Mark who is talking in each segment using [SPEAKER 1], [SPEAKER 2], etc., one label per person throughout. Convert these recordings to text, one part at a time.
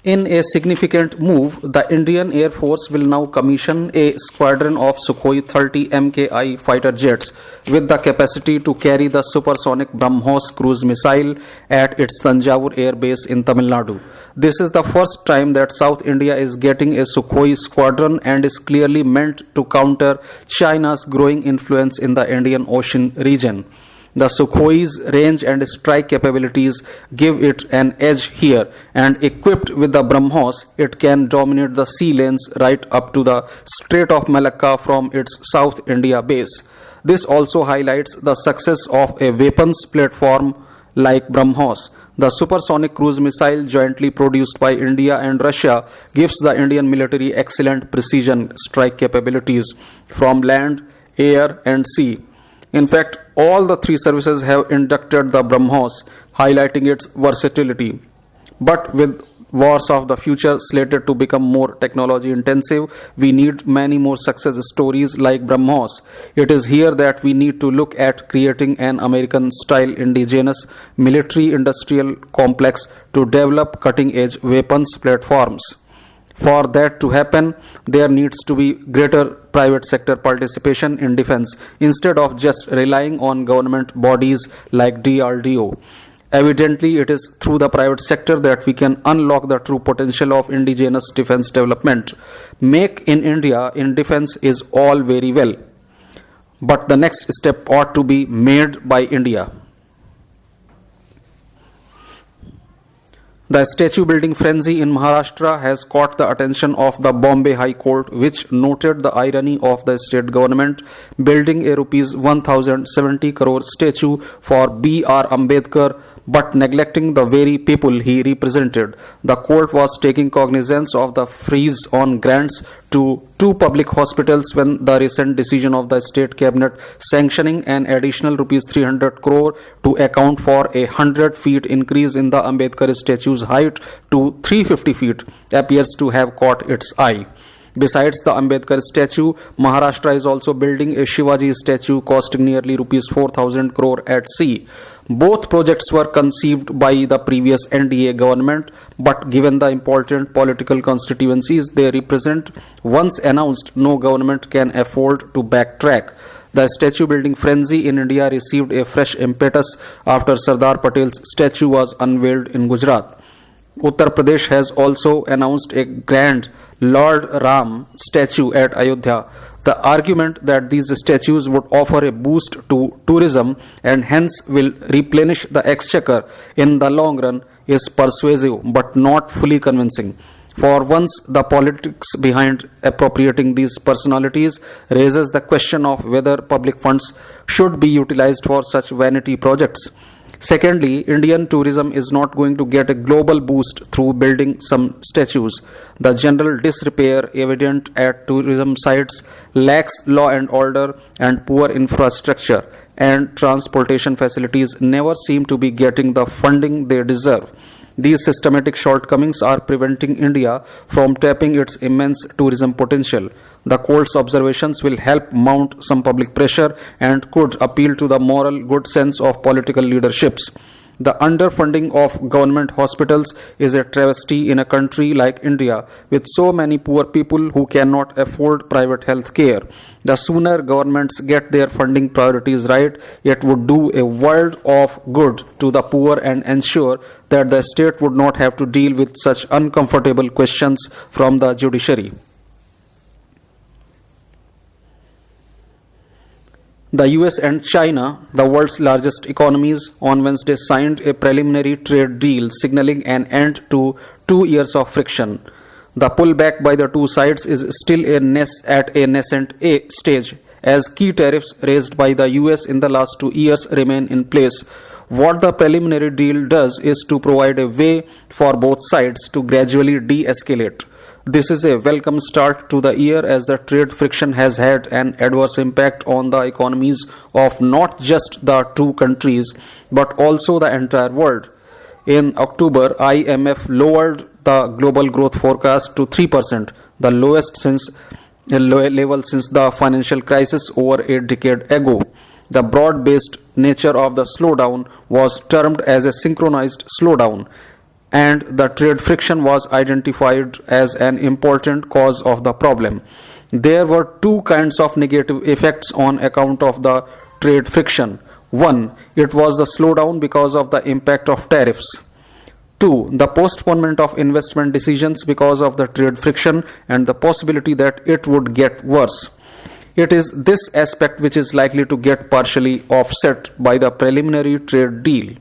[SPEAKER 1] In a significant move, the Indian Air Force will now commission a squadron of Sukhoi 30 Mki fighter jets with the capacity to carry the supersonic BrahMos cruise missile at its Tanjavur Air Base in Tamil Nadu. This is the first time that South India is getting a Sukhoi squadron and is clearly meant to counter China's growing influence in the Indian Ocean region. The Sukhoi's range and strike capabilities give it an edge here, and equipped with the BrahMos, it can dominate the sea lanes right up to the Strait of Malacca from its South India base. This also highlights the success of a weapons platform like BrahMos. The supersonic cruise missile jointly produced by India and Russia gives the Indian military excellent precision strike capabilities from land, air, and sea. In fact, all the three services have inducted the BrahMos, highlighting its versatility. But with wars of the future slated to become more technology intensive, we need many more success stories like BrahMos. It is here that we need to look at creating an American-style indigenous military-industrial complex to develop cutting-edge weapons platforms. For that to happen, there needs to be greater private sector participation in defense instead of just relying on government bodies like DRDO. Evidently, it is through the private sector that we can unlock the true potential of indigenous defense development. Make in India in defense is all very well, but the next step ought to be made by India. The statue building frenzy in Maharashtra has caught the attention of the Bombay High Court, which noted the irony of the state government building a Rs 1070 crore statue for B.R. Ambedkar but neglecting the very people he represented. The court was taking cognizance of the freeze on grants to two public hospitals when the recent decision of the state cabinet sanctioning an additional Rs 300 crore to account for a 100 feet increase in the Ambedkar statue's height to 350 feet appears to have caught its eye. Besides the Ambedkar statue, Maharashtra is also building a Shivaji statue costing nearly Rs 4,000 crore at sea. Both projects were conceived by the previous NDA government, but given the important political constituencies they represent, once announced, no government can afford to backtrack. The statue building frenzy in India received a fresh impetus after Sardar Patel's statue was unveiled in Gujarat. Uttar Pradesh has also announced a grand Lord Ram statue at Ayodhya. The argument that these statues would offer a boost to tourism and hence will replenish the exchequer in the long run is persuasive but not fully convincing. For once, the politics behind appropriating these personalities raises the question of whether public funds should be utilized for such vanity projects. Secondly, Indian tourism is not going to get a global boost through building some statues. The general disrepair evident at tourism sites lacks law and order and poor infrastructure, and transportation facilities never seem to be getting the funding they deserve. These systematic shortcomings are preventing India from tapping its immense tourism potential. The court's observations will help mount some public pressure and could appeal to the moral good sense of political leaderships. The underfunding of government hospitals is a travesty in a country like India with so many poor people who cannot afford private health care. The sooner governments get their funding priorities right, it would do a world of good to the poor and ensure that the state would not have to deal with such uncomfortable questions from the judiciary. The US and China, the world's largest economies, on Wednesday signed a preliminary trade deal signaling an end to 2 years of friction. The pullback by the two sides is still at a nascent stage, as key tariffs raised by the US in the last 2 years remain in place. What the preliminary deal does is to provide a way for both sides to gradually de-escalate. This is a welcome start to the year, as the trade friction has had an adverse impact on the economies of not just the two countries but also the entire world. In October, IMF lowered the global growth forecast to 3%, the lowest level since the financial crisis over a decade ago. The broad-based nature of the slowdown was termed as a synchronized slowdown, and the trade friction was identified as an important cause of the problem. There were two kinds of negative effects on account of the trade friction. One, it was the slowdown because of the impact of tariffs. Two, the postponement of investment decisions because of the trade friction and the possibility that it would get worse. It is this aspect which is likely to get partially offset by the preliminary trade deal.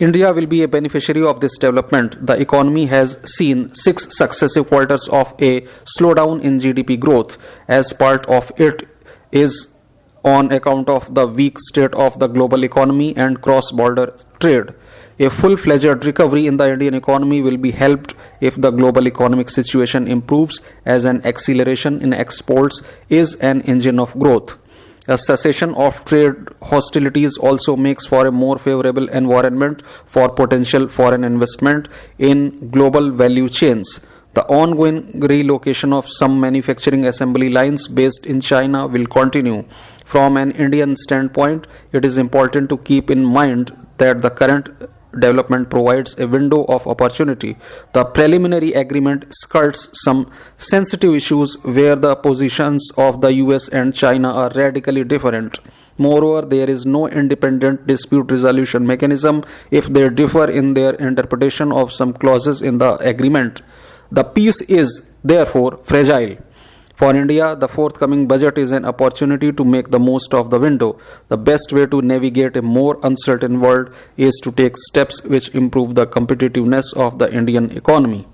[SPEAKER 1] India will be a beneficiary of this development. The economy has seen 6 successive quarters of a slowdown in GDP growth. As part of it is on account of the weak state of the global economy and cross-border trade. A full-fledged recovery in the Indian economy will be helped if the global economic situation improves, as an acceleration in exports is an engine of growth. A cessation of trade hostilities also makes for a more favorable environment for potential foreign investment in global value chains. The ongoing relocation of some manufacturing assembly lines based in China will continue. From an Indian standpoint, it is important to keep in mind that the current development provides a window of opportunity. The preliminary agreement skirts some sensitive issues where the positions of the US and China are radically different. Moreover, there is no independent dispute resolution mechanism if they differ in their interpretation of some clauses in the agreement. The peace is, therefore, fragile. For India, the forthcoming budget is an opportunity to make the most of the window. The best way to navigate a more uncertain world is to take steps which improve the competitiveness of the Indian economy.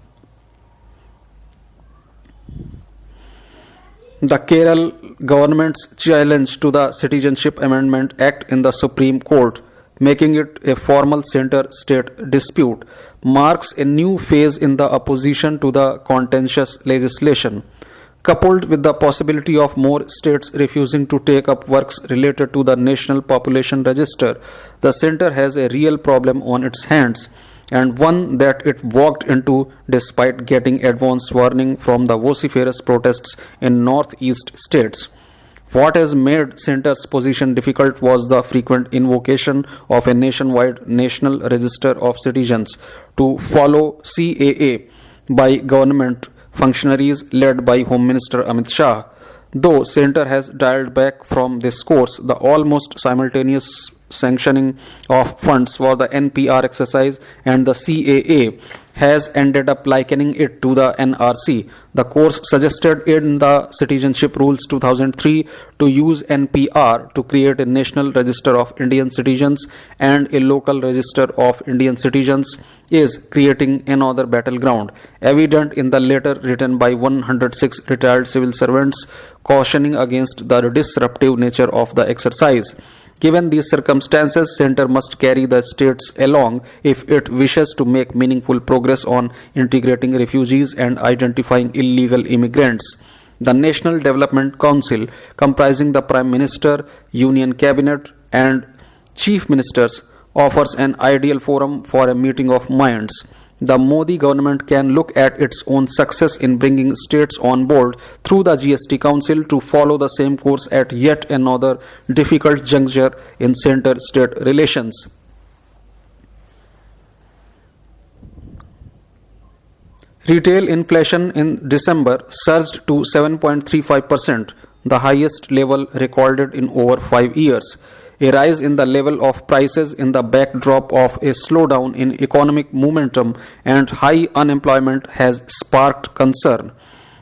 [SPEAKER 1] The Kerala government's challenge to the Citizenship Amendment Act in the Supreme Court, making it a formal center-state dispute, marks a new phase in the opposition to the contentious legislation. Coupled with the possibility of more states refusing to take up works related to the National Population Register, the centre has a real problem on its hands, and one that it walked into despite getting advance warning from the vociferous protests in northeast states. What has made centre's position difficult was the frequent invocation of a nationwide National Register of Citizens to follow CAA by government functionaries led by Home Minister Amit Shah. Though centre has dialed back from this course, the almost simultaneous sanctioning of funds for the NPR exercise and the CAA has ended up likening it to the NRC. The course suggested in the Citizenship Rules 2003 to use NPR to create a National Register of Indian Citizens and a Local Register of Indian Citizens is creating another battleground, evident in the letter written by 106 retired civil servants cautioning against the disruptive nature of the exercise. Given these circumstances, centre must carry the states along if it wishes to make meaningful progress on integrating refugees and identifying illegal immigrants. The National Development Council, comprising the Prime Minister, Union Cabinet and Chief Ministers, offers an ideal forum for a meeting of minds. The Modi government can look at its own success in bringing states on board through the GST Council to follow the same course at yet another difficult juncture in centre-state relations. Retail inflation in December surged to 7.35%, the highest level recorded in over 5 years. A rise in the level of prices in the backdrop of a slowdown in economic momentum and high unemployment has sparked concern.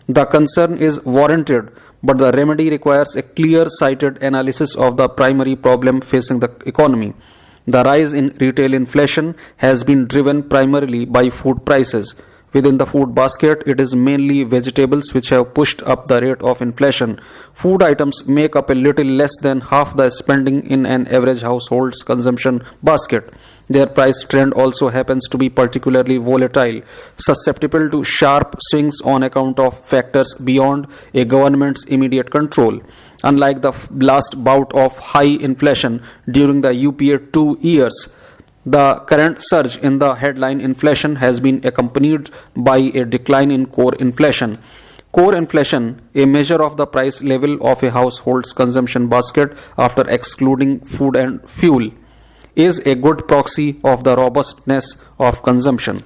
[SPEAKER 1] The concern is warranted, but the remedy requires a clear-sighted analysis of the primary problem facing the economy. The rise in retail inflation has been driven primarily by food prices. Within the food basket, it is mainly vegetables which have pushed up the rate of inflation. Food items make up a little less than half the spending in an average household's consumption basket. Their price trend also happens to be particularly volatile, susceptible to sharp swings on account of factors beyond a government's immediate control. Unlike the last bout of high inflation during the UPA 2 years, the current surge in the headline inflation has been accompanied by a decline in core inflation. Core inflation, a measure of the price level of a household's consumption basket after excluding food and fuel, is a good proxy of the robustness of consumption.